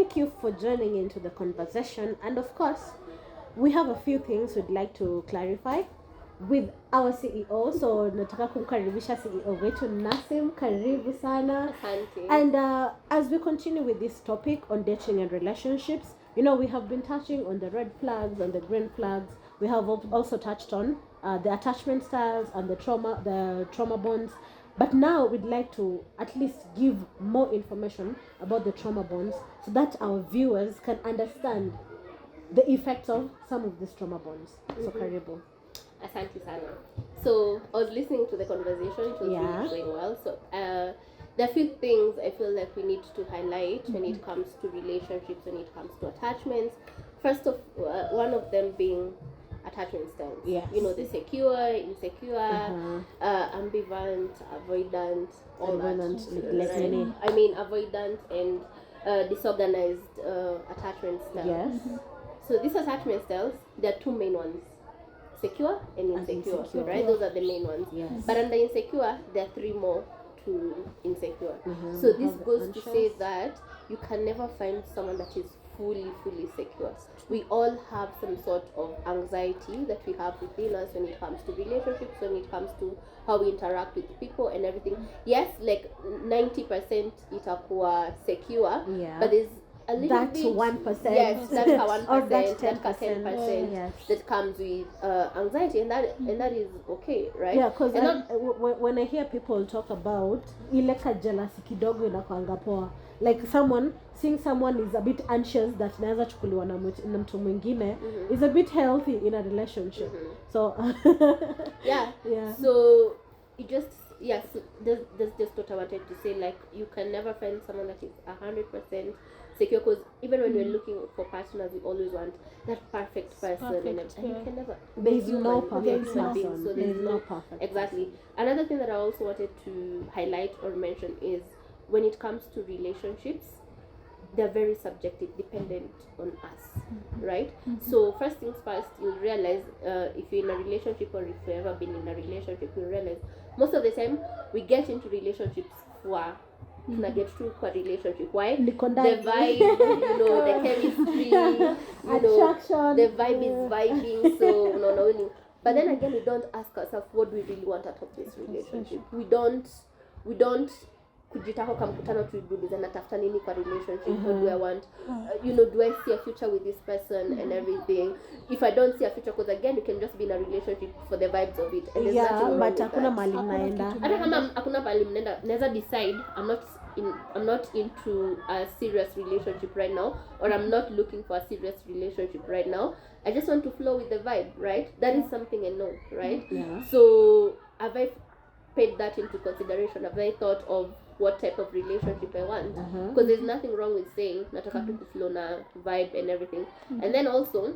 thank you for joining into the conversation. And of course, we have a few things we'd like to clarify with our CEO. So nataka kumkaribisha CEO wetu Nasim, karibu sana. And as we continue with this topic on dating and relationships, you know, we have been touching on the red flags and the green flags. We have also touched on the attachment styles and the trauma bonds. But now we'd like to at least give more information about the trauma bonds so that our viewers can understand the effects of some of these trauma bonds. So karibu. Asante sana. So I was listening to the conversation, it was really going well. So there are a few things I feel like we need to highlight when it comes to relationships, when it comes to attachments. First of one of them being attachment styles. Yes. You know, the secure, insecure, ambivalent, avoidant, all that. Right? I mean, avoidant and disorganized attachment styles. Yes. So these attachment styles, there are two main ones. Secure and insecure, right? Those are the main ones. Yes. But under insecure, there are three more to insecure. So this goes to say that you can never find someone that is fully secure. We all have some sort of anxiety that we have within us when it comes to relationships, when it comes to how we interact with people and everything. Yes, like 90% itakuwa secure, but there's a little that's bit 1%. Yes, that's a 1%, or that's 10%, yes. that comes with anxiety, and that is okay, right? Yeah, because when I hear people talk about ile jealousy kidogo inakuanga poa, like seeing someone is a bit anxious that naweza chukuliwa na mtu mwingine is a bit healthy in a relationship. So yeah. So it just there's just what I wanted to say, like you can never find someone that is 100% secure, because even when we're looking for partners, we always want that perfect person, and you can never. There's no perfect person. So there's no perfect. Exactly. Another thing that I also wanted to highlight or mention is when it comes to relationships, they're very subjective, dependent on us, right? So first things first, you'll realize if you're in a relationship or if you've ever been in a relationship, you'll realize most of the time we get into relationships for get through a relationship. Why? The vibe, you know, the chemistry, attraction, the vibe is vibing, so no. But then again, we don't ask ourselves what we really want out of this relationship. We don't kujitaka kwa mkutano tuibuliza natafuta nini kwa relationship. What do I want? Do I see a future with this person and everything? If I don't see a future, because again, you can just be in a relationship for the vibes of it, and there's nothing wrong with that. Hakuna mahali mnaenda. Hata kama hakuna mahali mnaenda, naweza decide I'm not into a serious relationship right now, or I'm not looking for a serious relationship right now. I just want to flow with the vibe, right? That is something I know, right? Yeah. So have I paid that into consideration? Have I thought of what type of relationship I want? Because there's nothing wrong with saying nataka tu flow na vibe and everything. And then also,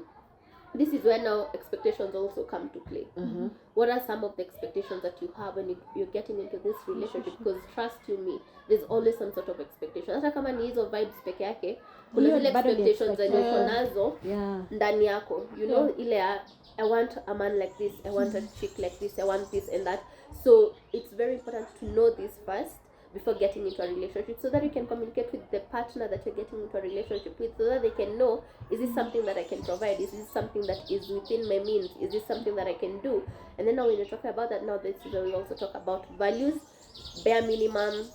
this is where now expectations also come to play. What are some of the expectations that you have when you're getting into this relationship? Because trust you me, there's always some sort of expectation. Hata kama ni hizo vibes peke yake, kuna zile expectations zenye uko nazo ndani yako. You know, ile I want a man like this, I want a chick like this, I want this and that. So it's very important to know this first before getting into a relationship, so that you can communicate with the partner that you're getting into a relationship with, so that they can know, is this something that I can provide? Is this something that is within my means? Is this something that I can do? And then now when you're talking about that, now this is where we also talk about values, bare minimum,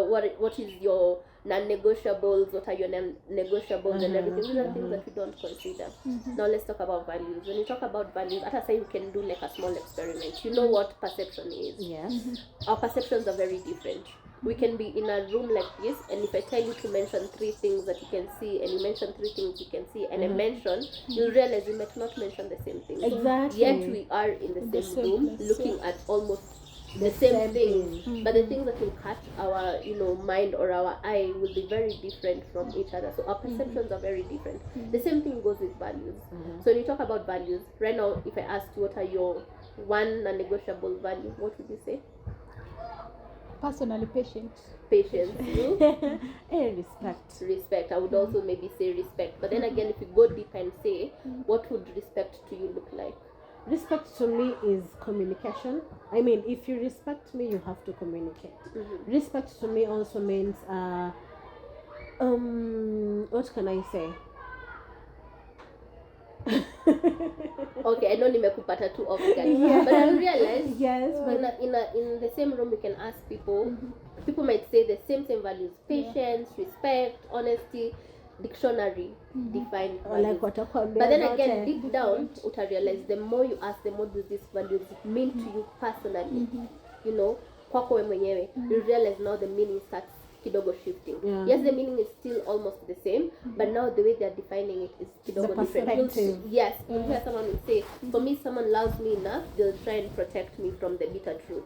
what is your non-negotiables, what are your non-negotiables and everything. These are things that we don't consider. Now let's talk about values. When you talk about values, at a time you can do like a small experiment. You know what perception is. Yes. Our perceptions are very different. We can be in a room like this, and if I tell you to mention 3 things that you can see, and you mention 3 things you can see, and I mention, you'll realize you might not mention the same thing. Exactly. Yet we are in the same room, looking at almost the same thing, but the things that will catch our mind or our eye will be very different from each other. So our perceptions are very different. The same thing goes with values. So when you talk about values right now, if I ask you what are your one non-negotiable value, what would you say? Personally, patience. You? Respect. I would also maybe say respect, but then again, if you go deep and say, what would respect to you look like? Respect to me is communication. I mean, if you respect me, you have to communicate. Respect to me also means What can I say? Okay, I know nimekupata too off guard. Yeah. But I realize Yes, but in the same room you can ask people. People might say the same values: patience, respect, honesty, dictionary defined like values. watakwambia But then zote. again, deep down, uta realize the more you ask, the more do these values mean to you personally. You know, kwako we mwenyewe, you realize now the meaning starts kidogo shifting. Yeah. Yes, the meaning is still almost the same, but now the way they're defining it is kidogo different. perspective. Yes, you hear someone will say, for me, someone loves me enough, they'll try and protect me from the bitter truth.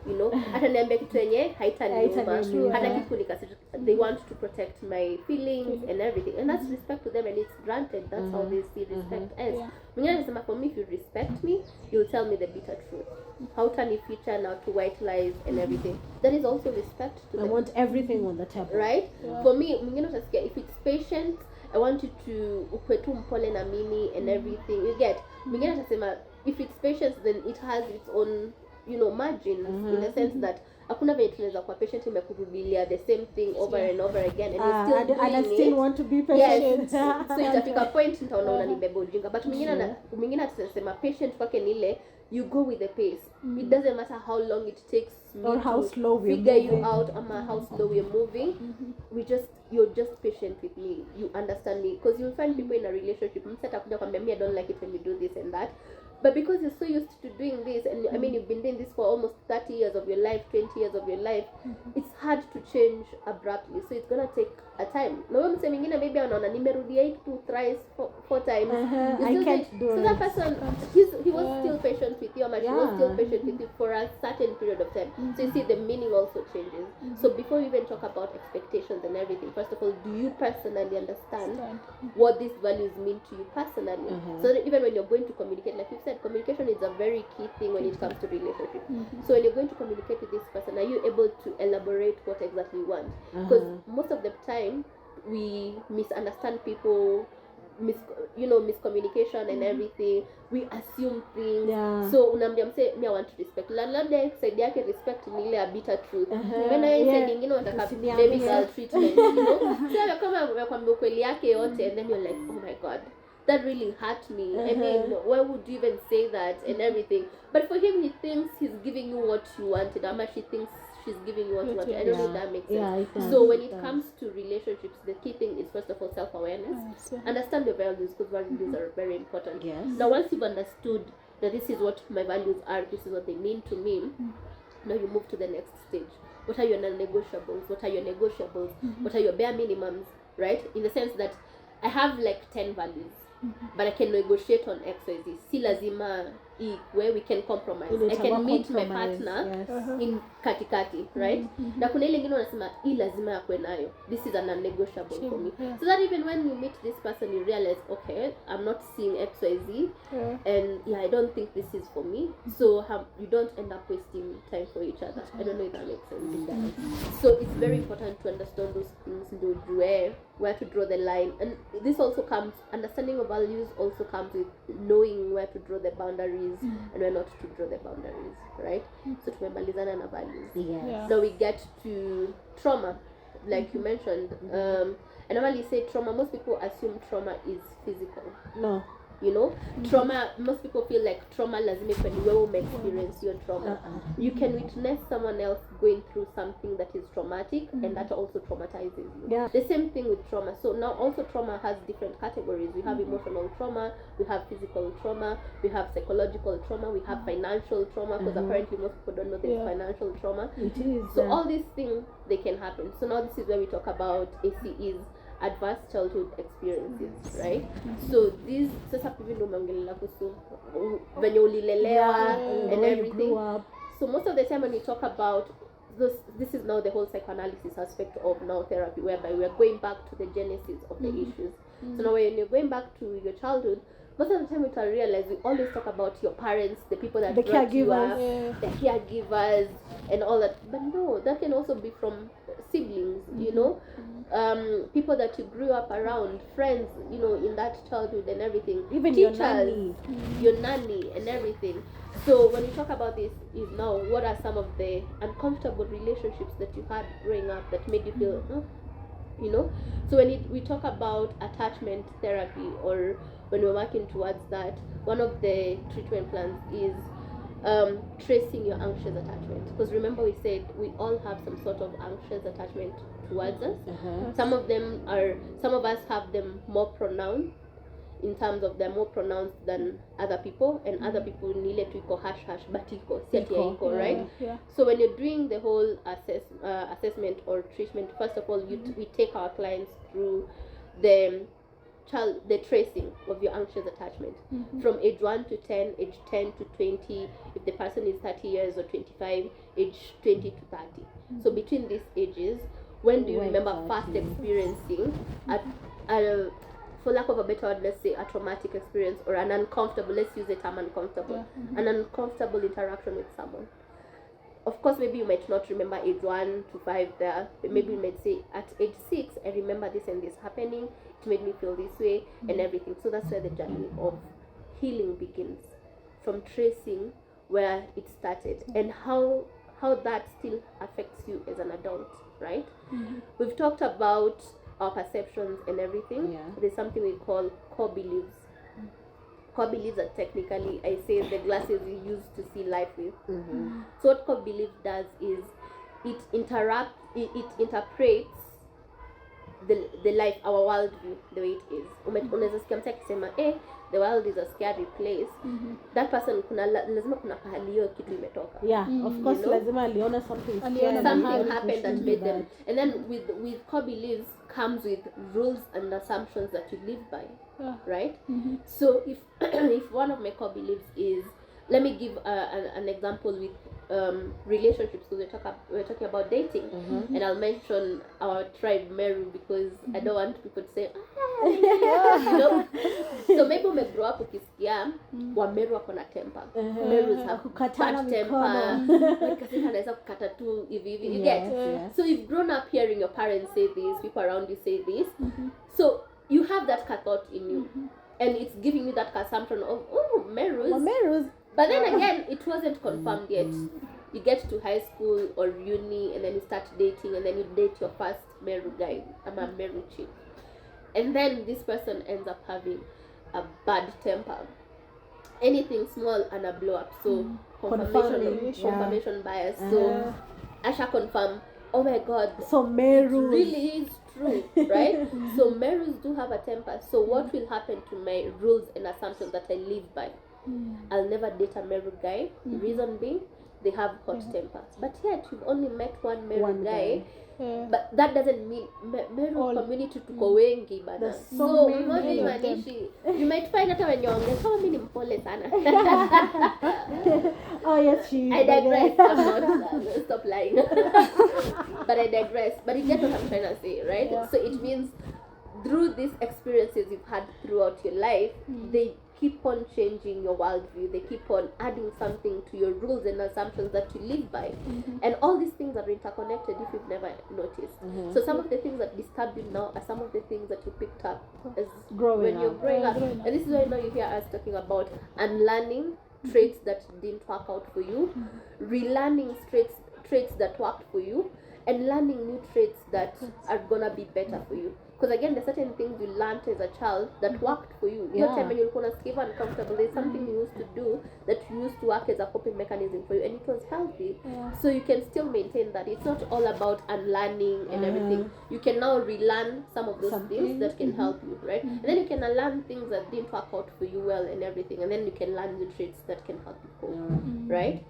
You know, hata niambia kitu yenye haitaniuma, hata kitu nikasirika, they want to protect my feelings and everything, and that's respect to them, and it's granted. That's how they see respect as. Mwingine anasema, for me, if you respect me, you'll tell me the bitter truth. Hautanificha now to white lies and everything. That is also respect to them. I want everything on the table. Right? For me, mwingine utasikia, if it's patient, I want you to ukwe tu mpole na mimi and everything. You get? Mwingine atasema, if it's patience, then it has its own, you know, margins, in the sense that hakuna venye tunaweza kuwa patient imekurudilia the same thing over and over again, and you're still doing and I it. still want to be patient. So itafika point nitaona unanibeba ujinga, but mwingine atasema patient kwake ni ile you go with the pace. It doesn't matter how long it takes me or how to slow we're figure moving. you out, or how slow we're moving. You're just patient with me. You understand me, because you'll find people in a relationship. I don't like it when you do this and that. But because you're so used to doing this, and I mean, you've been doing this for almost 30 years of your life, 20 years of your life, it's hard to change abruptly. So it's gonna take a time. No one saying, maybe anaona nimerudia hii kitu thrice, four times. I can't do so it. that person, he was still patient with you, or she was still patient with you for a certain period of time. So you see, the meaning also changes. So before we even talk about expectations and everything, first of all, do you personally understand what these values mean to you personally? So that even when you're going to communicate, like you said, communication is a very key thing when it comes to relationship. So when you're going to communicate with this person, are you able to elaborate what exactly you want? Because most of the time we misunderstand people, miscommunication and everything. We assume things. So unaambia mse, me I want to respect. Labda side yake respect ni ile a bitter truth. When I said nyingine unataka baby girl treatment, you know. So kama umekwambia ukweli yake yote, and then you're like, oh my god, that really hurt me. I mean, why would you even say that and everything? But for him, he thinks he's giving you what you wanted. Ama she thinks she's giving you what you wanted. I don't know if that makes sense. So when it comes to relationships, the key thing is first of all self-awareness. Understand your values, because values are very important. Now once you've understood that this is what my values are, this is what they mean to me, now you move to the next stage. What are your non-negotiables? What are your negotiables? What are your bare minimums? Right? In the sense that I have like 10 values, but I can negotiate on X, Y, Z. Si lazima where we can compromise. I can meet my partner in katikati, right? Na kuna ile ingine unasema hii lazima yakwe nayo. This is a non-negotiable for me. So that even when you meet this person, you realize, okay, I'm not seeing X, Y, Z, and I don't think this is for me. So you don't end up wasting time for each other. I don't know if that makes sense. So it's very important to understand those things, where to draw the line. And this also comes, understanding of values also comes with knowing where to draw the boundaries and where not to draw the boundaries, right? So tumemalizana na values. Now we get to trauma, like you mentioned. I normally say trauma, most people assume trauma is physical. No. You know, trauma, most people feel like trauma lazima when you experience your trauma. You can witness someone else going through something that is traumatic, and that also traumatizes you. The same thing with trauma. So now also trauma has different categories. We have emotional trauma, we have physical trauma, we have psychological trauma, we have financial trauma, because apparently most people don't know there's financial trauma. It is. So all these things, they can happen. So now this is where we talk about ACEs, adverse childhood experiences, right? So these sasa hivi ndo umeongelea kuhusu venye ulilelewa and everything. So most of the time when you talk about this is now the whole psychoanalysis aspect of now therapy, whereby we are going back to the genesis of the issues. So now when you're going back to your childhood, most of the time we can realize we always talk about your parents, the people that brought you up, the caregivers and all that. But no, that can also be from siblings, you know, people that you grew up around, friends, you know, in that childhood and everything. Even teachers, your nanny and everything. So when you talk about this, is now what are some of the uncomfortable relationships that you had growing up that made you feel you know. So when we talk about attachment therapy, or when we're working towards that, one of the treatment plans is tracing your anxious attachment, because remember we said we all have some sort of anxious attachment towards us. Some of us have them more pronounced, in terms of they're more pronounced than other people, and other people nile tu iko hash hash but iko si ati iko, right? So when you're doing the whole assessment or treatment, first of all we take our clients through the tracing of your anxious attachment, from age 1 to 10, age 10 to 20, if the person is 30 years, or 25, age 20 to 30. So between these ages, when do you remember first experiencing for lack of a better word, let's say a traumatic experience, or an uncomfortable, let's use the term uncomfortable, an uncomfortable interaction with someone? Of course, maybe you might not remember age 1 to 5 there, but maybe you might say at age 6, I remember this and this happening, it made me feel this way, and everything. So that's where the journey of healing begins, from tracing where it started and how that still affects you as an adult, right? We've talked about our perceptions and everything. There's something we call core beliefs. Core beliefs are technically, I say, the glasses you use to see life with. So what core belief does is it interprets the life, our worldview, the way it is. Unaweza sikia mtu akisema the world is a scary place. That person lazima kuna pahali hiyo kitu imetoka. Of course, lazima aliona something happened that made them. And then with core beliefs comes with rules and assumptions that you live by, right? So if one of my core beliefs is, let me give an example with relationships, because we're talking about dating, and I'll mention our tribe Meru, because I don't want people to say you know. So maybe we grow up ukisikia wa Meru wako na temper. Merus have bad temper. Kasi anaweza kukata tu hivi. You get? So you've grown up hearing your parents say this, people around you say this. So you have that thought in you, and it's giving you that assumption of Merus. But then again, it wasn't confirmed yet. You get to high school or uni, and then you start dating, and then you date your first Meru guy, a Meru chick. And then this person ends up having a bad temper. Anything small and a blow up. So confirmation bias. So Asha confirm, oh my god, so Meru really is true, right? So Merus do have a temper. So what will happen to my rules and assumptions that I live by? I'll never date a Meru guy. Reason being, they have hot tempers. But yet you've only met one Meru guy. But that doesn't mean Meru community tuko wengi bana. So mmoja maanishi you might find hata wenye ongea kama mimi ni mpole sana. I digress. I'm not stop lying. But I digress. But you get what I'm trying to say, right? So it means through these experiences you've had throughout your life, they keep on changing your worldview. They keep on adding something to your rules and assumptions that you live by. And all these things are interconnected if you've never noticed. So some of the things that disturb you now are some of the things that you picked up as when you're growing up. And this is why now you hear us talking about unlearning traits that didn't work out for you, relearning traits that worked for you, and learning new traits that are gonna be better for you. Because again, there's certain things you learned as a child that worked for you. Your time when you're gonna skip uncomfortable, there's something you used to do that used to work as a coping mechanism for you, and it was healthy. So you can still maintain that. It's not all about unlearning and everything. You can now relearn some of those things that can help you, right? And then you can unlearn things that didn't work out for you well and everything, and then you can learn the traits that can help you cope, right?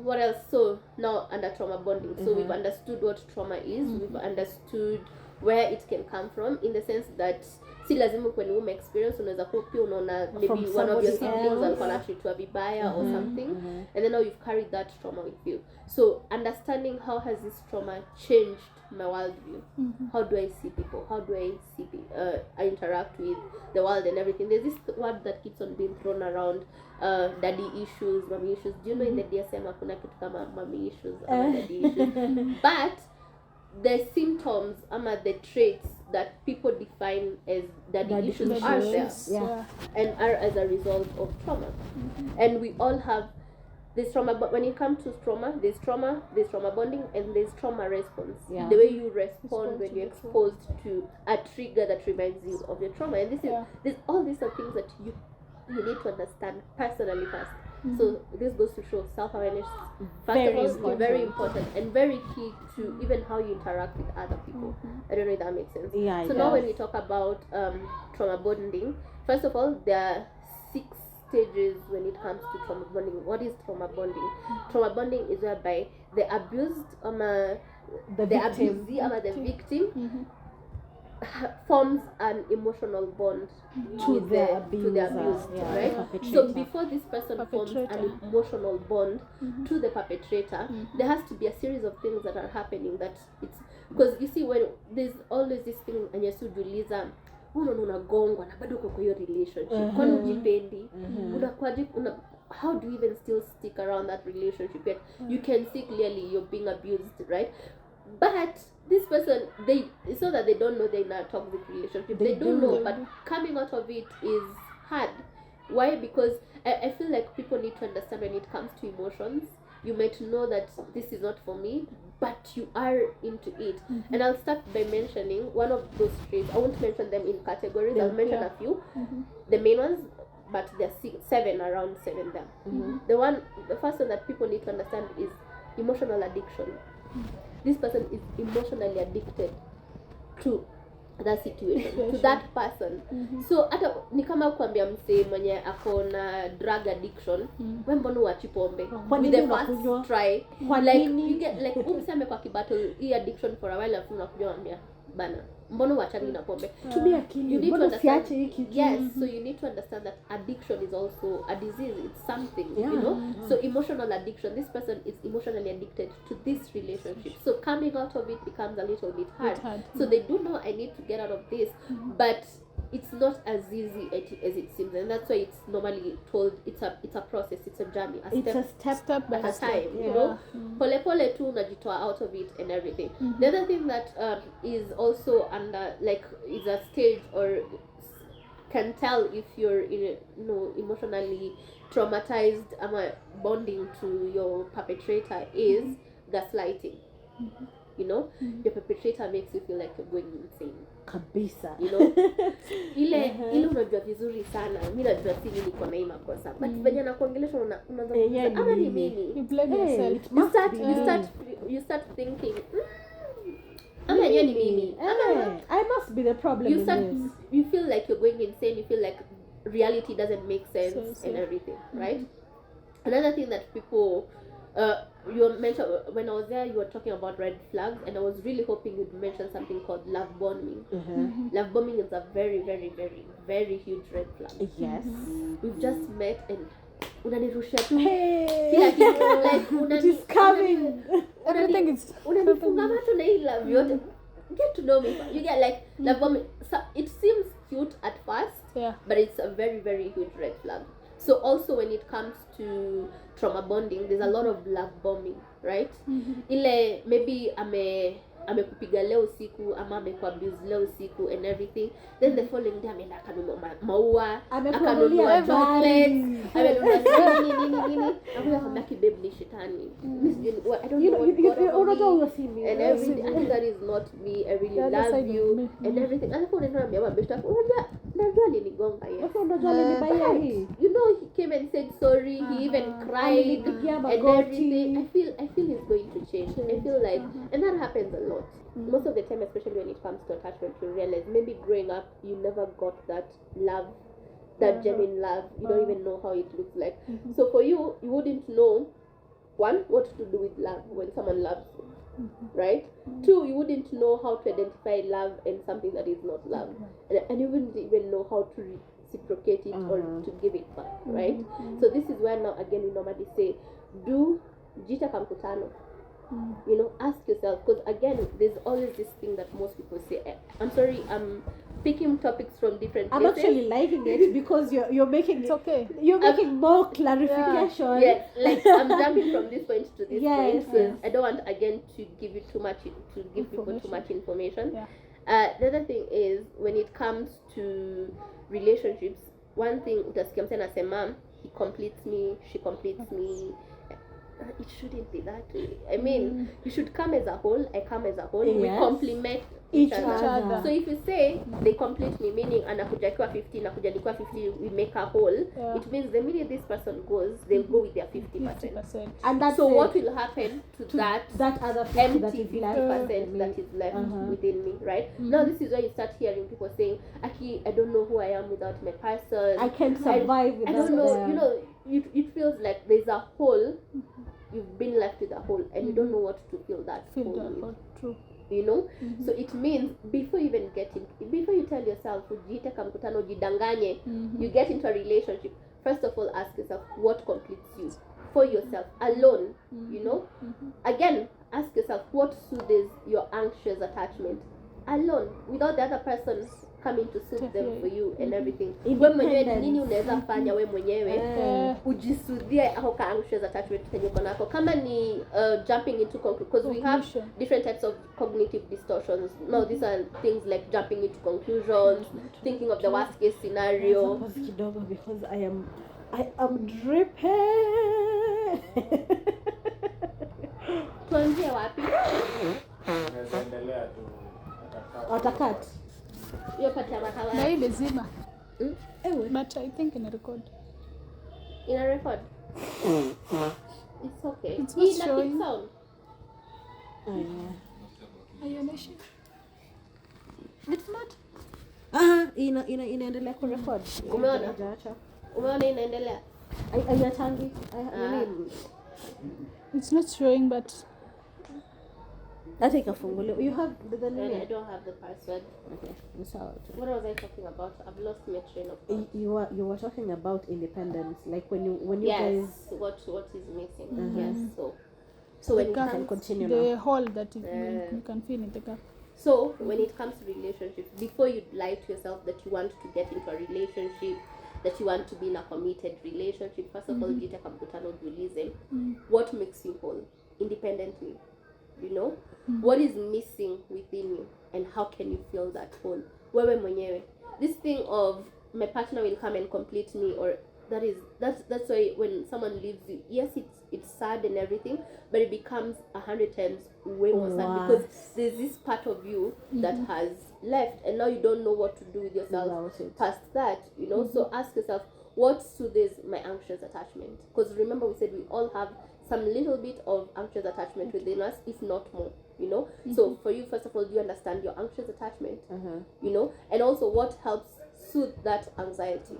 What else? So now under trauma bonding, so we've understood what trauma is. We've understood where it can come from, in the sense that si lazima kwenye ume experience, unaweza kuwa pia unaona maybe one of your siblings alikuwa anatreatwa vibaya or something, and then now you've carried that trauma with you. So understanding how has this trauma changed my worldview. How do I see people? How do I see I interact with the world and everything? There's this word that keeps on being thrown around, daddy issues, mommy issues. Do you know in the DSM hakuna kitu kama mommy issues or daddy issues? But the symptoms the traits that people define as daddy issues are there and are as a result of trauma. And we all have there's trauma, but when it comes to there's trauma bonding, and there's trauma response. Yeah. The way you respond when to you're the trauma. exposed to a trigger that reminds you of your trauma. And this is there's all these are things that you need to understand personally first. So this goes to show self-awareness. First Very of all, important. very important and very key to even how you interact with other people. I don't know if that makes sense. Yeah, it So now does. when we talk about trauma bonding, first of all, there are 6 stages when it comes to trauma bonding. What is trauma bonding? Trauma bonding is whereby the abused the the victim abusee or the victim forms an emotional bond to with the abused, yeah, right? perpetrator. So before this person forms an Perpetrator. emotional bond to the perpetrator, there has to be a series of things that are happening that it's because you see when there's always this thing and yasujuliza unagongwa na bado uko kwa hiyo relationship kwani ujipendi unakuaje how do you even still stick around that relationship yet you can see clearly you're being abused, right? But this person, it's not that they don't know they're in a toxic relationship. They don't know, but coming out of it is hard. Why? Because I feel like people need to understand when it comes to emotions. You might know that this is not for me, but you are into it. And I'll start by mentioning one of those traits. I won't mention them in categories. I'll mention a few. The main ones, but there are around 7 there. The first one that people need to understand is emotional addiction. This person is emotionally addicted to that situation, to that person. So hata ni kama kuambia msee mwenye ako na drug addiction, wewe mbona uachi pombe with the first try, like you get like umseme kwa kibattle hii addiction for a while afu unakuja unamwambia bana mbona uachani na pombe. tumia akili, You need to mbona understand, usiache hiki tu? yes, so you need to understand that addiction is also a disease. It's something, you know. So emotional addiction, this person is emotionally addicted to this relationship. So coming out of it becomes a little bit hard. So they do know I need to get out of this, but it's not as easy as it seems, and that's why it's normally told it's a process, it's a journey, It's a step by at a step. time, you know. Pole pole tu unajitoa out of it and everything. The other thing that is also under like is a stage or can tell if you're in emotionally traumatized bonding to your perpetrator is gaslighting. You know, your perpetrator makes you feel like you're going insane kabisa, you know. ile unajua vizuri sana mimi najua si mimi niko na hii makosa but venye nakuongelesha unaanza ama ni mimi, you blame yourself. you start thinking ama yeye ni mimi, I must be the problem in this. You feel like you're going insane, you feel like reality doesn't make sense and everything, right? Another thing that people you mentioned when I was there, you were talking about red flags, and I was really hoping you'd mention something called love bombing. Love bombing is a very, very, very, very huge red flag. Yes. We've just met and unanirushia tu Hey, kila kitu like it is coming. Everything is unanifunga macho na hii love yote. Get to know me. You get like love bombing. So it seems cute at first, but it's a very, very huge red flag. So also when it comes to trauma bonding, there's a lot of love bombing, right? Ile maybe amekupiga leo usiku ama amekuabuse leo usiku and everything, then the following day ameenda akanunua maua, akanunua chocolates, amenunua nini akuja kwambia babe ni shetani. I don't know what and everything. I think that is not me. I really love you and everything. Alafu unaenda na beshta unajua alinigonga you know, he came and said sorry, he even cried and everything. I feel he's going to change. I feel like, and that happens a lot. Most of the time, especially when it comes to attachment, you realize maybe growing up you never got that love, that genuine love. You don't even know how it looks like. So for you wouldn't know, one, what to do with love when someone loves you, right? Two, you wouldn't know how to identify love and something that is not love, and you wouldn't even know how to reciprocate it or to give it back, right? So this is where now again we normally say, do jita kamkutano. You know, ask yourself, because again there's always this thing that most people say. I'm sorry, I'm picking topics from different places. I'm actually liking it because you're making it's okay. You're making more clarification. Yes, like I'm jumping from this point to this point. So Yes. I don't want again to give you too much, to give people too much information. The other thing is when it comes to relationships, one thing utasikia mtu anasema he completes me, she completes me it shouldn't be that way. I mean, you should come as a whole, I come as a whole, we Yes. complement Each other. other. So if you say they complete me, meaning anakuja kwa 50 nakuja nikiwa 50, we make a whole, Yeah. it means the minute this person goes, they'll go with their 50%. 50%. And that's So it. what will happen to that other 50 empty that is 50% left? that is left Uh-huh. within me, right? Now this is where you start hearing people saying, Aki, I don't know who I am without my person. I can't survive without I don't know, them. you know, it feels like there's a hole, you've been left with a hole, and you don't know what to fill that Feel hole that with. hole, true. You know, so it means before you even get in, before you tell yourself ujiite mkutano jidanganye, you get into a relationship, first of all ask yourself what completes you for yourself alone. You know, again ask yourself what soothes your anxious attachment alone, without the other person coming to soothe them for you and everything. Wewe mwenyewe ni nini unaweza fanya wewe mwenyewe ujisudhie au ka anxious attachment kenye uko nako, kama ni jumping into because we have different types of cognitive distortions. Now these are things like jumping into conclusions, thinking of the worst case scenario. Kidogo, because I am dripping. Tuanzie wapi? Endelea tu. Atakat. Hiyo pata makawa Na hii imezima. Ewe. But I think ina record. ina record. It's okay. It's not Hii ina showing. keep sound. Oh, yeah. Haionyeshi. It's not. Inaendelea kurecord. Umeona? Hajaacha. Umeona inaendelea? Hayatangi. It's not showing, but Hata ikafunguliwa. You have the And I name. don't have the password. Okay. Ni sawa tu. What was I talking about? I've lost my train of thought. You were talking about independence, like when you Yes, guys. what is missing? Mhm. Yes, so when it can comes continue the now. hole that you can feel in the gap. so when it comes to relationships, before you lie to yourself that you want to get into a relationship, that you want to be in a committed relationship, first of all, jitaka mkutano jiulize, what makes you whole independently? You know, what is missing within you, and how can you fill that hole? Wewe mwenyewe. This thing of my partner will come and complete me, or that's why when someone leaves you, yes, it's sad and everything, but it becomes 100 times way more sad because there's this part of you that has left, and now you don't know what to do with yourself Without it. past that. You know, so ask yourself, what soothes my anxious attachment? Because remember, we said we all have some little bit of anxious attachment within us, if not more. You know, so for you, first of all, do you understand your anxious attachment? You know, and also what helps soothe that anxiety?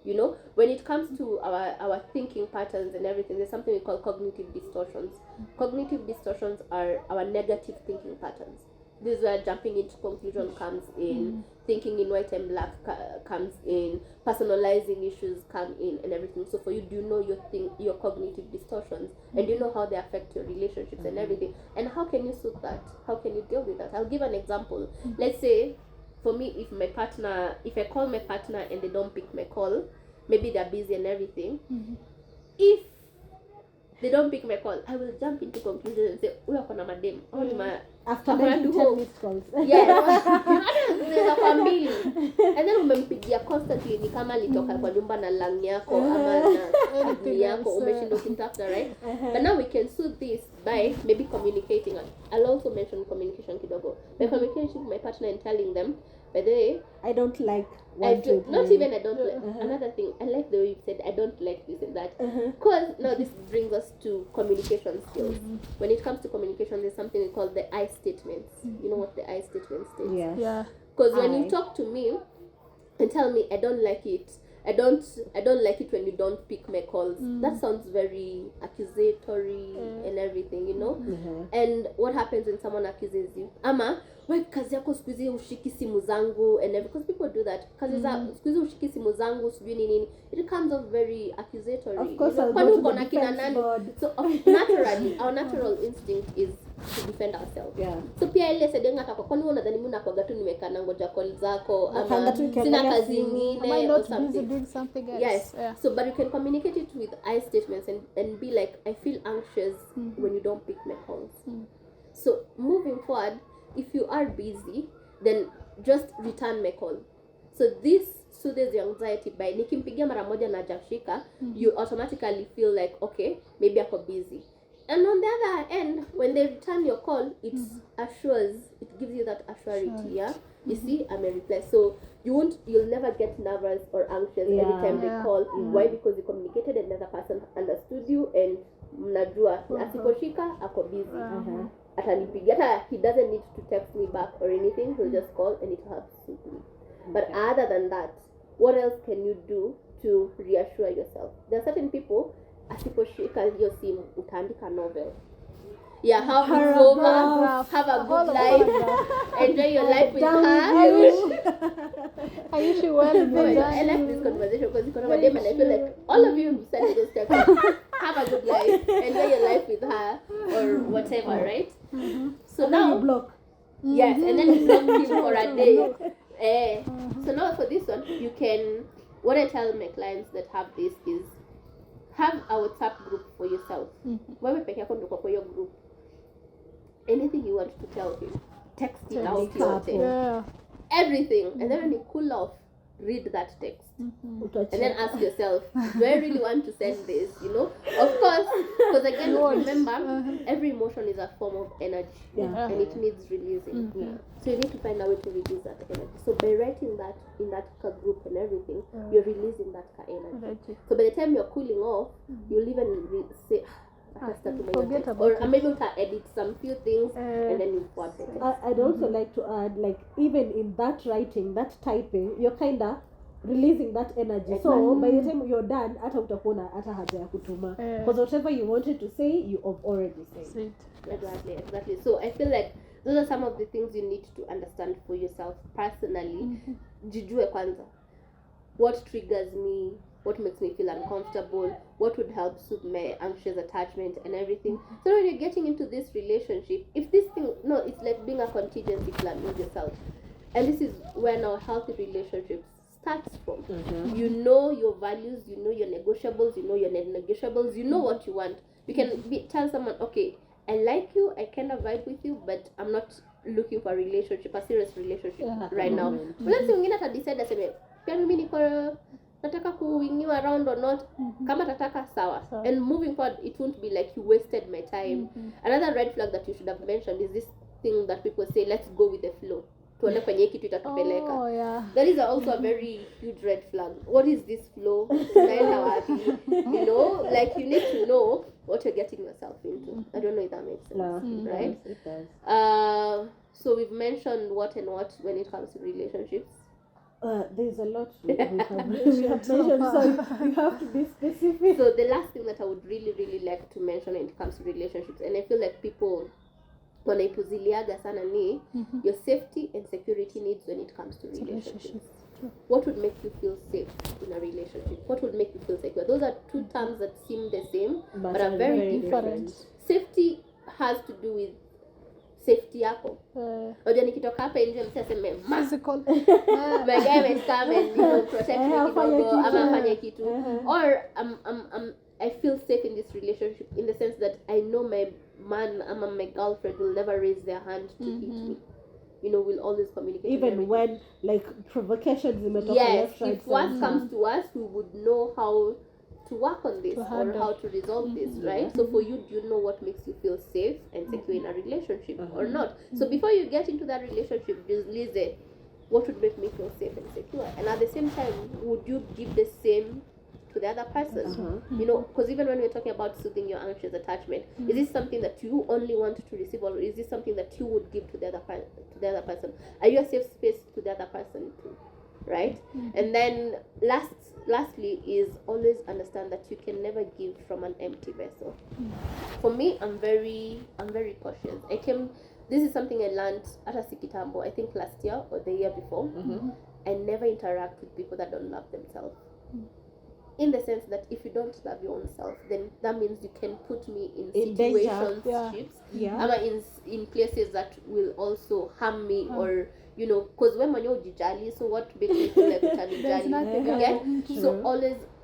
You know, when it comes to our thinking patterns and everything, there's something we call cognitive distortions. Cognitive distortions are our negative thinking patterns. This is where jumping into conclusion comes in, thinking in white and black comes in, personalizing issues come in, and everything. So for you, do you know your cognitive distortions, and do you know how they affect your relationships and everything? And how can you soothe that? How can you deal with that? I'll give an example. Let's say, for me, if I call my partner and they don't pick my call, maybe they're busy and everything. If they don't pick my call, I will jump into conclusions and say, "We are gonna madam." After making 10 missed calls. Zinaweza kwa mbili. And then umempigia constantly ni kama alitoka kwa nyumba na lang yako ama na kidney yako umeshinda ukimtafuta, right? But now we can soothe this by maybe communicating. I'll also mention communication kidogo. By communicating with my partner and telling them, by the way, I don't like not even I don't like. Another thing, I like the way you said I don't like this and that. Because now this brings us to communication skills. When it comes to communication, there's something we call the I statements. You know what the I statement states? Yes. Yeah. Because when you talk to me and tell me I don't like it, I don't like it when you don't pick my calls. That sounds very accusatory and everything, you know. And what happens when someone accuses you? Ama, wewe kazi yako siku hizi ushiki simu zangu, and because people do that. Kazi za siku hizi ushiki simu zangu sijui nini. It comes off very accusatory. Of course, you know, I'll go to uko the na kina defense nani? board. So naturally, our natural instinct is to defend ourselves. Yeah. So pia ile sedenga hata kwa kwani unadhani mimi nakuaga tu nimekaa na ngoja call zako Nakanga ama tu sina nikiangalia kazi simu. Am I nyingine or not busy something. doing something else? Yes. Yeah. So but you can communicate it with I statements and be like, I feel anxious when you don't pick my calls. So moving forward, if you are busy, then just return my call. So this soothes your anxiety by nikimpigia mara moja na hajashika, you automatically feel like okay, maybe ako busy. And on the other end, when they return your call, it gives you that assurity, yeah? You see, I'm a reply. So you'll never get nervous or anxious every time they call. Why? Because you communicated and the other person understood you and mnajua asiposhika ako busy. Atanipigia, hata he doesn't need to text me back or anything, he'll just call and it helps me. But other than that, what else can you do to reassure yourself? There are certain people, asiposhika hiyo simu utaandika novel. Yeah, have it over, have a good life, enjoy your life with her. I wish you well in the I like this conversation because it's one of them and I feel like all of you send those texts. Have a good life, enjoy your life with her or whatever, right? So now, block. yes, and then you block him for a day. So now for this one, you can, what I tell my clients that have this is, have a WhatsApp group for yourself. Wewe peke yako ndio kwa hiyo group. Anything you want to tell him, text it out yote. Everything. And then when you cool off, read that text. And then ask yourself, do I really want to send this? You know? Of course, because again, remember, every emotion is a form of energy. And it needs releasing. So you need to find a way to release that energy. So by writing that in that group and everything, you're releasing that energy. So by the time you're cooling off, you'll even say, forget about or maybe you can edit some few things and then you forward it. I'd also like to add, like, even in that writing, that typing, you're kind of releasing that energy. So by the time you're done, hata utakuwa na hata haja ya kutuma, because whatever you wanted to say, you have already said. Exactly. So I feel like those are some of the things you need to understand for yourself personally. Jijue kwanza. What triggers me? What makes me feel uncomfortable? What would help soothe my anxious attachment and everything? So when you're getting into this relationship, if this thing, no, it's like being a contingency plan with yourself. And this is where now healthy relationships starts from. You know your values, you know your negotiables, you know your non-negotiables, you know what you want. You can tell someone, okay, I like you, I kind of vibe with you, but I'm not looking for a relationship, a serious relationship right now. But let's say mwingine ata decide aseme, pia mimi niko nataka kuwingiwa around or not, kama tataka sawa. And moving forward, it won't be like you wasted my time. Another red flag that you should have mentioned is this thing that people say, let's go with the flow. Tuone kwenye kitu itatupeleka. That is also a very huge red flag. What is this flow? Tunaenda wapi? You know, like you need to know what you're getting yourself into. I don't know if that makes sense, right? It does. So we've mentioned what and what when it comes to relationships. There's a lot we have mentioned, so you have to be specific. So the last thing that I would really like to mention when it comes to relationships, and I feel like people wanaipuziliaga sana ni your safety and security needs when it comes to relationships. What would make you feel safe in a relationship? What would make you feel secure? Those are two terms that seem the same but are very different. Safety has to do with safety yako. Oja nikitoka hapa nje mtu aseme physical. My guy may come and protect me kidogo ama afanye kitu. Or I feel safe in this relationship in the sense that I know my man ama my girlfriend will never raise their hand to hit me. You know, we'll always communicate. Even when like provocations imetoka left, right, if worst comes to us, we would know how to work on this or how to resolve this, right? So for you, do you know what makes you feel safe and secure in a relationship or not? So before you get into that relationship, just listen, what would make me feel safe and secure? And at the same time, would you give the same to the other person? You know, because even when we're talking about soothing your anxious attachment, is this something that you only want to receive, or is this something that you would give to the other person? Are you a safe space to the other person too? Right? And then lastly is always understand that you can never give from an empty vessel. For me, I'm very cautious. This is something I learned at a Sikitambo, I think last year or the year before. I never interact with people that don't love themselves. In the sense that if you don't love your own self, then that means you can put me in situationships, in places that will also harm me or, you know, because when you're ujijali, so what makes me feel like utanijali? Okay? So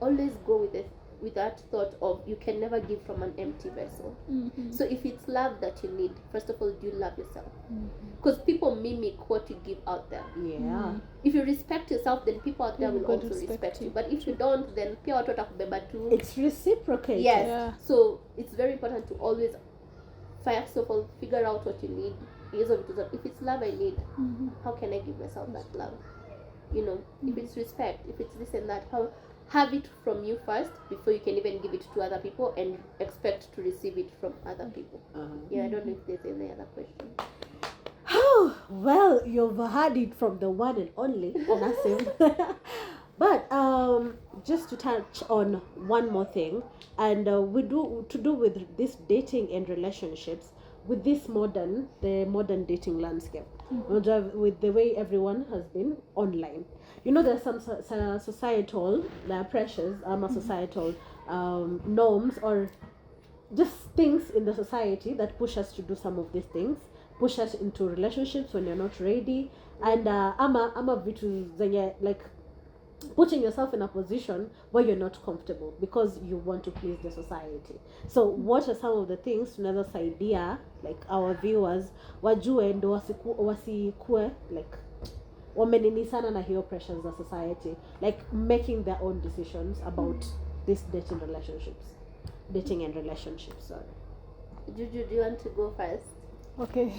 always go with with that thought of you can never give from an empty vessel. So if it's love that you need, first of all, do you love yourself? Because people mimic what you give out there. Yeah. If you respect yourself, then people out there People will will also respect respect you. you. But if you don't, then pia watu watakubeba tu. It's reciprocated. Yes. Yeah. So it's very important to always, first of all, figure out what you need. If it's love I need, how can I give myself that love? You know, if it's respect, if it's this and that, how have it from you first before you can even give it to other people and expect to receive it from other people. Yeah, I don't know if there's any other question. Oh, well, you've heard it from the one and only Nassim. But just to touch on one more thing, and we do to do with this dating and relationships with this the modern dating landscape, with the way everyone has been online. You know, there's some societal pressures, societal norms, or just things in the society that push us to do some of these things, push us into relationships when you're not ready, and ama vitu zenye, like putting yourself in a position where you're not comfortable because you want to please the society. So what are some of the things tunaweza saidia like our viewers wajue ndo wasikue like wamenini sana na hiyo pressures of society, like making their own decisions about this dating and relationships. Sorry. Juju, do you want to go first? Okay.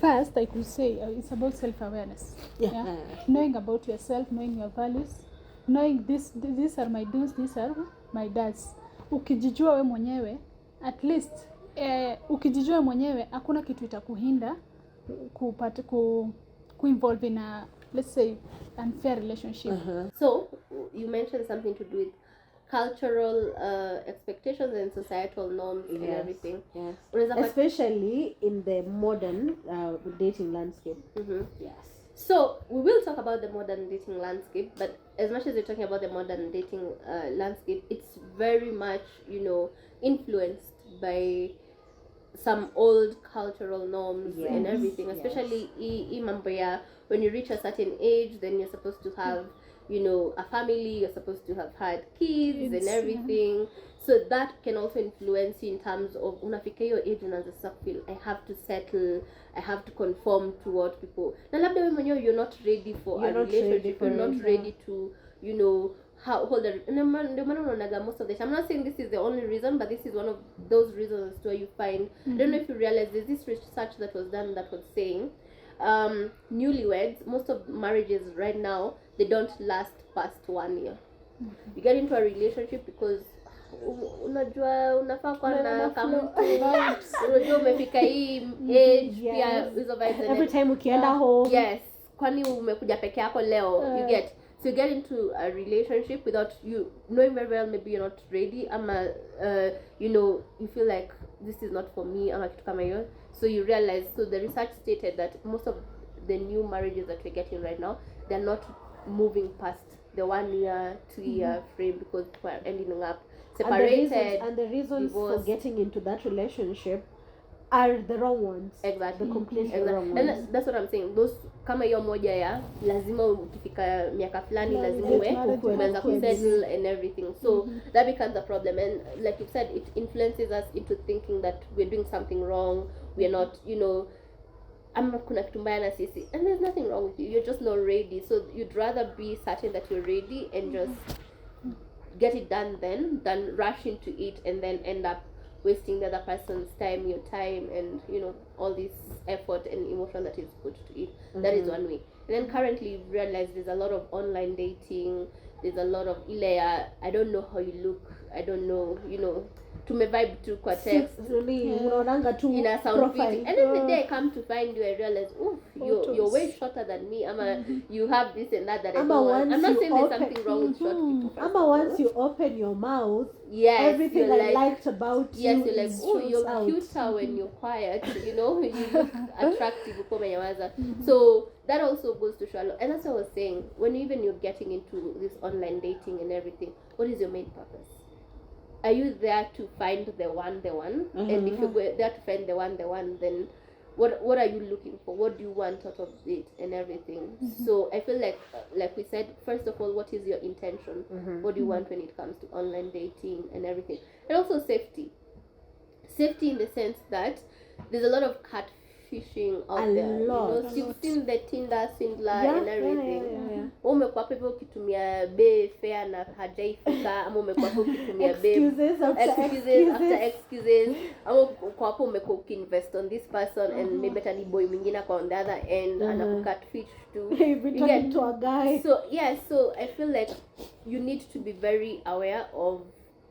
First, I could say it's about self-awareness. Yeah. Knowing about yourself, knowing your values, knowing these are my do's, these are my does. Ukijijua we mwenyewe, at least ukijijua we mwenyewe, hakuna kitu itakuhinda ku-involve in a, let's say, unfair relationship. So you mentioned something to do with cultural expectations and societal norms and everything. Yes. Unaweza Especially in the modern dating landscape. Yes. So we will talk about the modern dating landscape, but as much as we're talking about the modern dating landscape, it's very much, you know, influenced by some old cultural norms and everything, especially mambo ya when you reach a certain age, then you're supposed to have, you know, a family, you're supposed to have had kids and everything. So that can also influence you in terms of unafika hiyo age unaanza sasa feel I have to settle, I have to conform to what people. Na labda wewe mwenyewe you're not ready for a relationship, you're not ready to, you know, hold a ndio maana unaonaga most of the time. I'm not saying this is the only reason, but this is one of those reasons where you find, I don't know if you realize there's this research that was done that was saying newlyweds, most of marriages right now, they don't last past 1 year. You get into a relationship because unajua unafaa kuwa na kama unajua umefika hii age, pia hizo vibes every time ukienda home. Yes, kwani umekuja peke yako leo, you get. So you get into a relationship without you knowing very well maybe you're not ready, you know, you feel like this is not for me, ama kitu kama hiyo. So you realize, so the research stated that most of the new marriages that we're getting right now, they're not moving past the 1 year, 2 year frame because people are ending up separated. And the reasons for divorced. getting into that relationship are the wrong ones. Exactly. The completely wrong And ones. that's what I'm saying. Those kama hiyo moja ya lazima ukifika miaka fulani lazima umeanza kusettle and everything. So that becomes a problem, and like you said, it influences us into thinking that we're doing something wrong. We're not, you know, ama kuna kitu mbaya na sisi, and there's nothing wrong with you. You're just not ready. So you'd rather be certain that you're ready and just get it done then than rush into it and then end up wasting the other person's time, your time, and you know, all this effort and emotion that is put to it. That is one way. And then currently you've realized there's a lot of online dating, there's a lot of ilea, I don't know how you look, I don't know, you know, tumevibe tu kwa text, unaonanga tu in a sound profile. video, and then the day I come to find you, I realize, oof, you're way shorter than me. You have this and that I don't want. I'm not saying there's something wrong with short people. Once you open your mouth, yes, everything I liked about you. Yes, you're like, oh, you're out. cuter when you're quiet. You know, you look attractive. So that also goes to show a lot. And that's what I was saying. When you're getting into this online dating and everything, what is your main purpose? Are you there to find the one? And if you're there to find the one, then what are you looking for, what do you want out of it and everything. So I feel like we said, first of all, what is your intention? What do you want when it comes to online dating and everything? And also safety in the sense that there's a lot of catfishing out A there, lot. you know, you've seen the Tinder swindler Yeah, and everything. yeah. Umekuwa hapo ukitumia bae fair na hajaifika, ama umekuwa hapo ukitumia bae Excuses after excuses, ama uko hapo umekuwa ukiinvest on this person and maybe hata ni boy mwingine ako on the other end anakucatfish too. You've been talking to a guy. So I feel like you need to be very aware of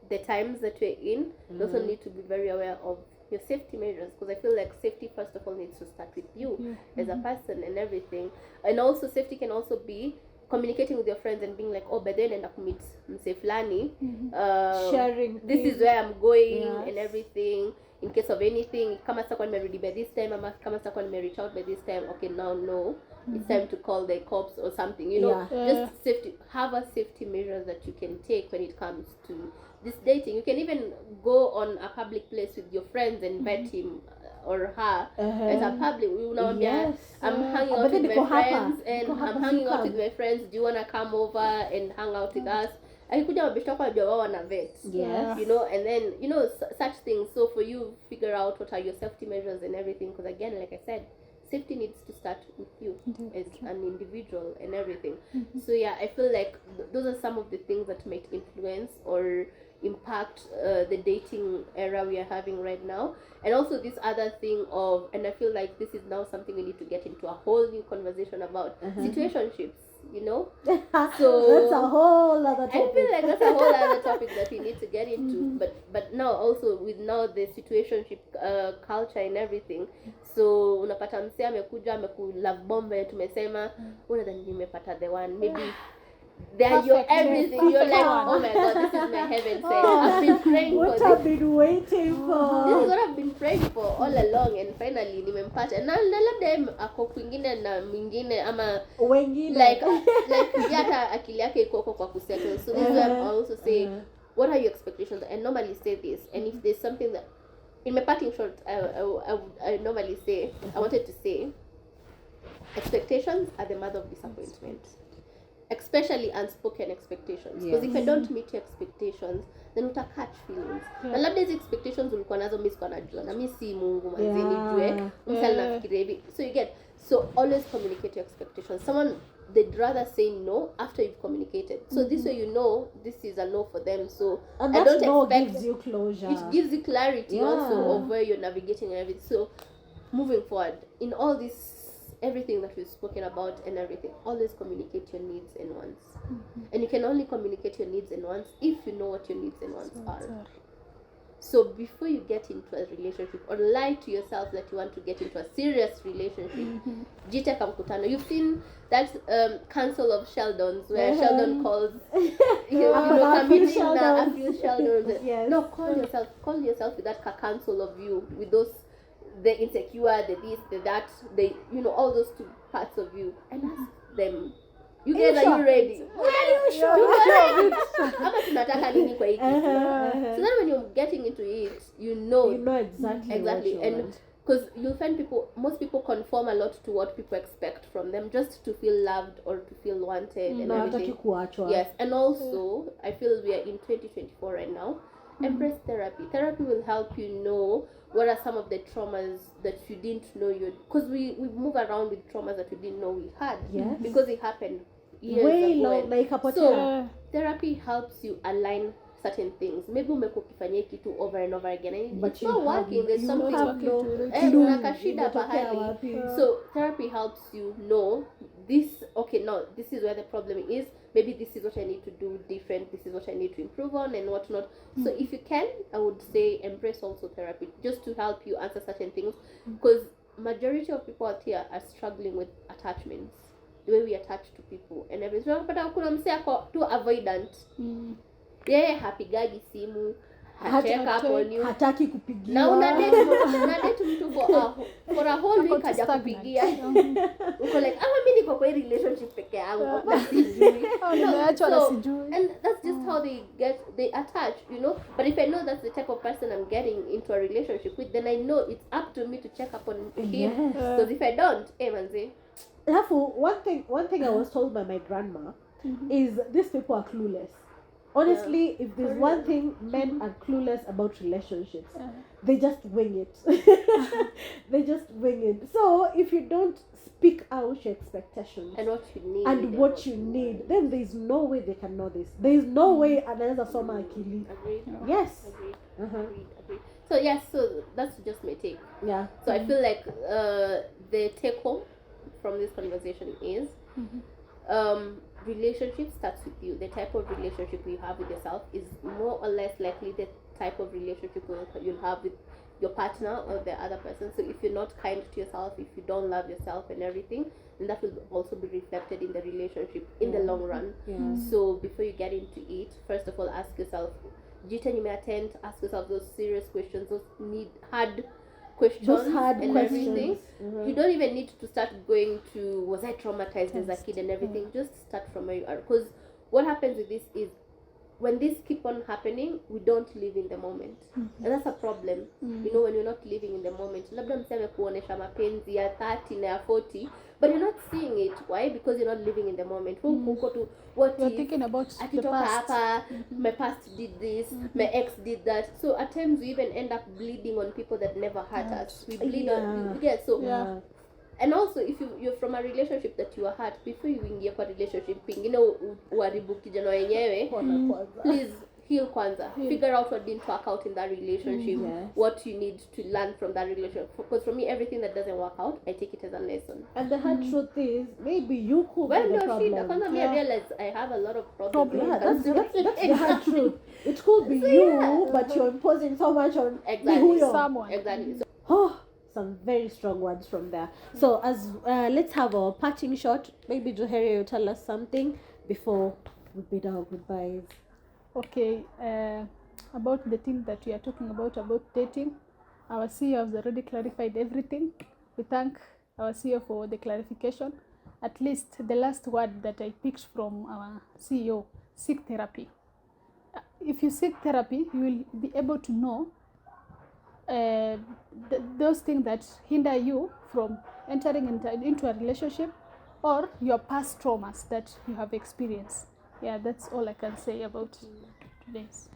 the times that you're in. You also need to be very aware of your safety measures, because I feel like safety first of all needs to start with you as a person and everything. And also safety can also be communicating with your friends and being like, oh, by then end up meet mse fulani, Sharing this things. is where I'm going Yes. and everything, in case of anything. Kama sitakuwa nimerudi by this time, ama kama sitakuwa reach out by this time, okay, now no, it's time to call the cops or something, you know. Just safety, have a safety measures that you can take when it comes to this dating. You can even go on a public place with your friends and invite him or her as a public. Yes. I'm hanging out with my friends and I'm hanging out with my friends. Do you wanna come over and hang out with us? Akikuja mabeshte wako wanajua wao wana vet. Yes. You know, and then such things. So for you, figure out what are your safety measures and everything. Because again, like I said, safety needs to start with you as an individual and everything. So yeah, I feel like those are some of the things that might influence or impact the dating era we are having right now. And also this other thing of, and I feel like this is now something we need to get into a whole new conversation about, situationships, you know. So that's a whole other topic. I feel like that's a whole other topic that we need to get into. But now also with now the situationship culture and everything, so unapata msee amekuja amekulove bomb tumesema, unadhani nimepata the one, maybe they're your everything. You're like, oh my god, this is my heaven sent. I've been praying for this. What I've been waiting for. This is what I've been praying for all along, and finally nimempata. Na labda ako kwingine na mwingine ama wengine like yata akili yake iko kwa kusettle. So this is why I'm also saying, what are your expectations? I normally say this, and if there's something that in my parting short, I normally say, I wanted to say, expectations are the mother of disappointment. Especially unspoken expectations, because if I don't meet your expectations, then uta catch feelings. Na labda hizi expectations ulikuwa nazo mimi sikuwa najua, na mimi si Mungu manzi nijue msali nafikiria hivi. So you get, so always communicate your expectations. Someone, they'd rather say no after you've communicated. So this way you know this is a no for them. So and I don't no expect, gives you closure. it gives you clarity also of where you're navigating and everything. So moving forward in all this, everything that we've spoken about and everything, always communicate your needs and wants. And you can only communicate your needs and wants if you know what your needs and wants are. So before you get into a relationship or lie to yourself that you want to get into a serious relationship, jiteka mkutano. You've seen that council of Sheldons where Sheldon calls a meeting na a few Sheldons. Yes. No, call yourself with that council of you, with those, the insecure, the this, the that, the all those two parts of you, and ask them, you guys, are you ready? Are you sure? Ama tunataka nini kwa hii kitu? So then when you're getting into it, you know exactly and want. because you'll find most people conform a lot to what people expect from them, just to feel loved or to feel wanted and everything. Yes, and also I feel we are in 2024 right now. Embrace therapy. Therapy will help you know what are some of the traumas that you didn't know you, because we move around with traumas that we didn't know we had. Yes. Because it happened years way ago. long, like a So therapy helps you align certain things. Maybe umekuwa ukifanyia kitu over and over again and but it's not working. There's something no kashida pahali. So therapy helps you know this. Okay, no, this is where the problem is. Maybe this is what I need to do different. This is what I need to improve on and whatnot. So if you can, I would say embrace also therapy, just to help you answer certain things. Because majority of people out here are struggling with attachments, the way we attach to people and everything. But kuna msee ako too avoidant. Yeye hapigagi simu, check up on you. hataki Na kupigiwa. unadate mtu for a whole week haja kupigia. Uko like mimi niko kwa hii relationship peke yangu. Hata sijui. Nimeachwa na sijui. And that's just how they attach, you know. But if I know that's the type of person I'm getting into a relationship with, then I know it's up to me to check up on him. Yes. Because if I don't, manze. Therefore, one thing I was told by my grandma is these people are clueless. Honestly, if there's one thing men are clueless about relationships, they just wing it. They just wing it. So if you don't speak out your expectations And what you need. then there is no way they can know this. There is no way anaweza soma akili. Agreed. Yes. Agreed. So yes, so that's just my take. Yeah. So I feel like the take home from this conversation is relationship starts with you. The type of relationship you have with yourself is more or less likely the type of relationship you'll have with your partner or the other person. So if you're not kind to yourself, if you don't love yourself and everything, then that will also be reflected in the relationship in the long run. Yeah. So before you get into it, first of all, ask yourself, Jita you may attend, ask yourself those serious questions, those hard questions, Those hard and questions. everything. You don't even need to start going to, was I traumatized as a kid and everything. Just start from where you are. Because what happens with this is, when this keep on happening, we don't live in the moment. And that's a problem. You know, when you're not living in the moment. Labda mseme kuonesha mapenzi ya 30 na ya 40, but you're not seeing it. Why? Because you're not living in the moment. Uko to what You're if thinking about the akitoka past. hapa, my past did this, my ex did that. So at times we even end up bleeding on people that never hurt us. We bleed on so Yeah. and also if you're from a relationship that you are hurt, before you ingia kwa relationship pengine uharibu kijana wenyewe, please heal kwanza. Figure out what didn't work out in that relationship, what you need to learn from that relationship. Because for me, everything that doesn't work out, I take it as a lesson. And the hard truth is, maybe you could Well, be the no, problem. kwanza me I realize I have a lot of problems. Yeah, that's the hard truth. It could be you, but you're imposing so much on Exactly. Someone. Exactly. So, Oh, some very strong words from there. So as let's have our parting shot. Maybe Johari will tell us something before we bid our goodbyes. Okay, about the thing that we are talking about dating, our CEO has already clarified everything. We thank our CEO for the clarification. At least the last word that I picked from our CEO, seek therapy. If you seek therapy, you will be able to know those things that hinder you from entering into a relationship, or your past traumas that you have experienced. Yeah, that's all I can say about today's.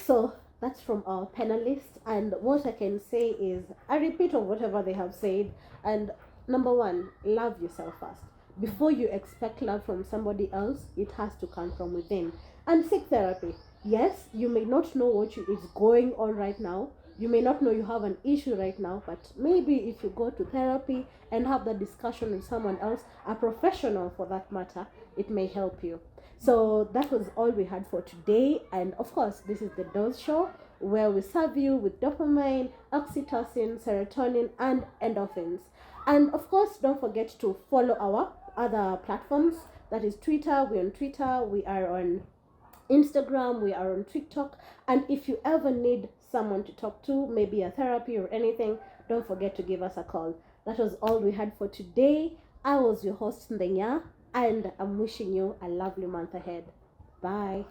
So that's from our panelists, and what I can say is a repeat of whatever they have said. And number one, love yourself first. Before you expect love from somebody else, it has to come from within. And seek therapy. Yes, you may not know what is going on right now. You may not know you have an issue right now, but maybe if you go to therapy and have that discussion with someone else, a professional for that matter, it may help you. So that was all we had for today. And of course, this is the Dose Show, where we serve you with dopamine, oxytocin, serotonin, and endorphins. And of course, don't forget to follow our other platforms. That is Twitter. We're on Twitter. We are on Instagram. We are on TikTok. And if you ever need someone to talk to, maybe a therapy or anything, don't forget to give us a call. That was all we had for today. I was your host, Ndenya, and I'm wishing you a lovely month ahead. Bye.